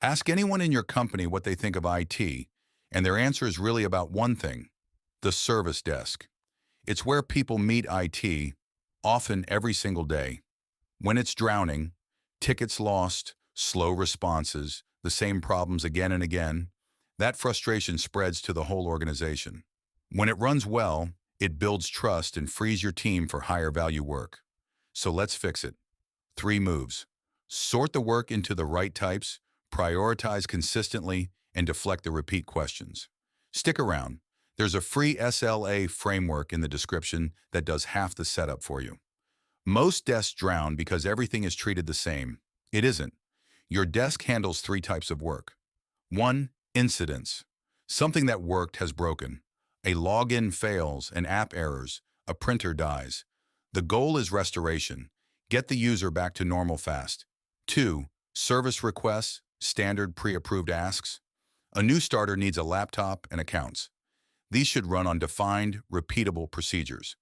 Ask anyone in your company what they think of IT, and their answer is really about one thing: the service desk. It's where people meet IT, often every single day. When it's drowning, tickets lost, slow responses, the same problems again and again, that frustration spreads to the whole organization. When it runs well, it builds trust and frees your team for higher value work. So let's fix it. 3 moves. Sort the work into the right types, prioritize consistently, and deflect the repeat questions. Stick around. There's a free SLA framework in the description that does half the setup for you. Most desks drown because everything is treated the same. It isn't. Your desk handles 3 types of work. 1. Incidents. Something that worked has broken. A login fails, an app errors, a printer dies. The goal is restoration. Get the user back to normal fast. 2. Service requests, standard pre-approved asks. A new starter needs a laptop and accounts. These should run on defined, repeatable procedures.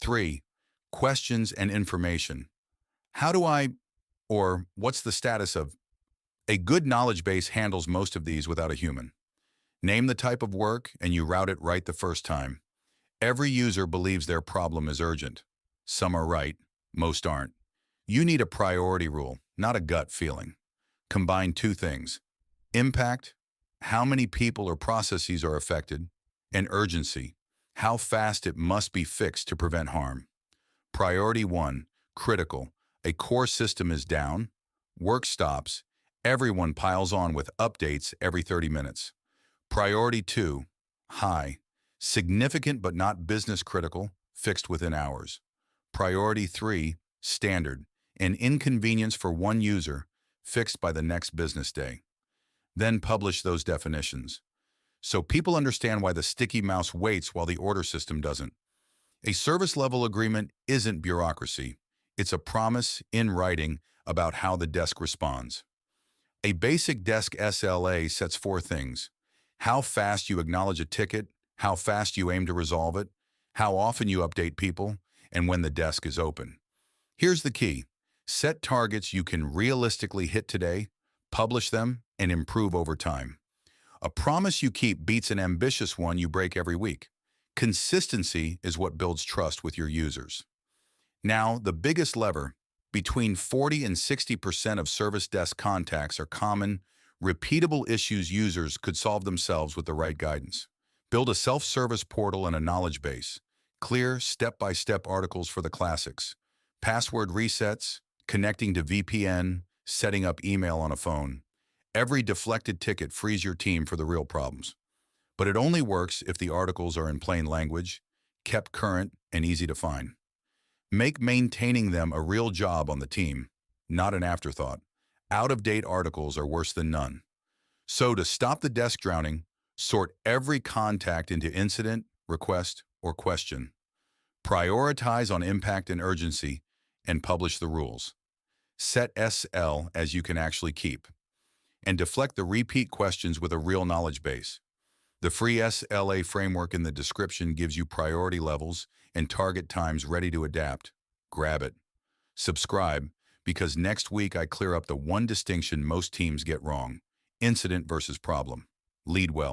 3. Questions and information. How do I, or what's the status of? A good knowledge base handles most of these without a human. Name the type of work and you route it right the first time. Every user believes their problem is urgent. Some are right, most aren't. You need a priority rule, not a gut feeling. Combine 2 things: impact, how many people or processes are affected, and urgency, how fast it must be fixed to prevent harm. Priority 1, critical. A core system is down, work stops, everyone piles on with updates every 30 minutes. Priority 2, high, significant but not business critical, fixed within hours. Priority 3, standard, an inconvenience for one user, fixed by the next business day. Then publish those definitions, so people understand why the sticky mouse waits while the order system doesn't. A service level agreement isn't bureaucracy. It's a promise in writing about how the desk responds. A basic desk SLA sets 4 things: how fast you acknowledge a ticket, how fast you aim to resolve it, how often you update people, and when the desk is open. Here's the key: set targets you can realistically hit today, publish them, and improve over time. A promise you keep beats an ambitious one you break every week. Consistency is what builds trust with your users. Now, the biggest lever: between 40 and 60% of service desk contacts are common, repeatable issues users could solve themselves with the right guidance. Build a self-service portal and a knowledge base. Clear, step-by-step articles for the classics. Password resets, connecting to VPN, setting up email on a phone. Every deflected ticket frees your team for the real problems. But it only works if the articles are in plain language, kept current, and easy to find. Make maintaining them a real job on the team, not an afterthought. Out-of-date articles are worse than none. So to stop the desk drowning, sort every contact into incident, request, or question. Prioritize on impact and urgency, and publish the rules. Set SL as you can actually keep. And deflect the repeat questions with a real knowledge base. The free SLA framework in the description gives you priority levels and target times ready to adapt. Grab it. Subscribe, because next week I clear up the one distinction most teams get wrong: incident versus problem. Lead well.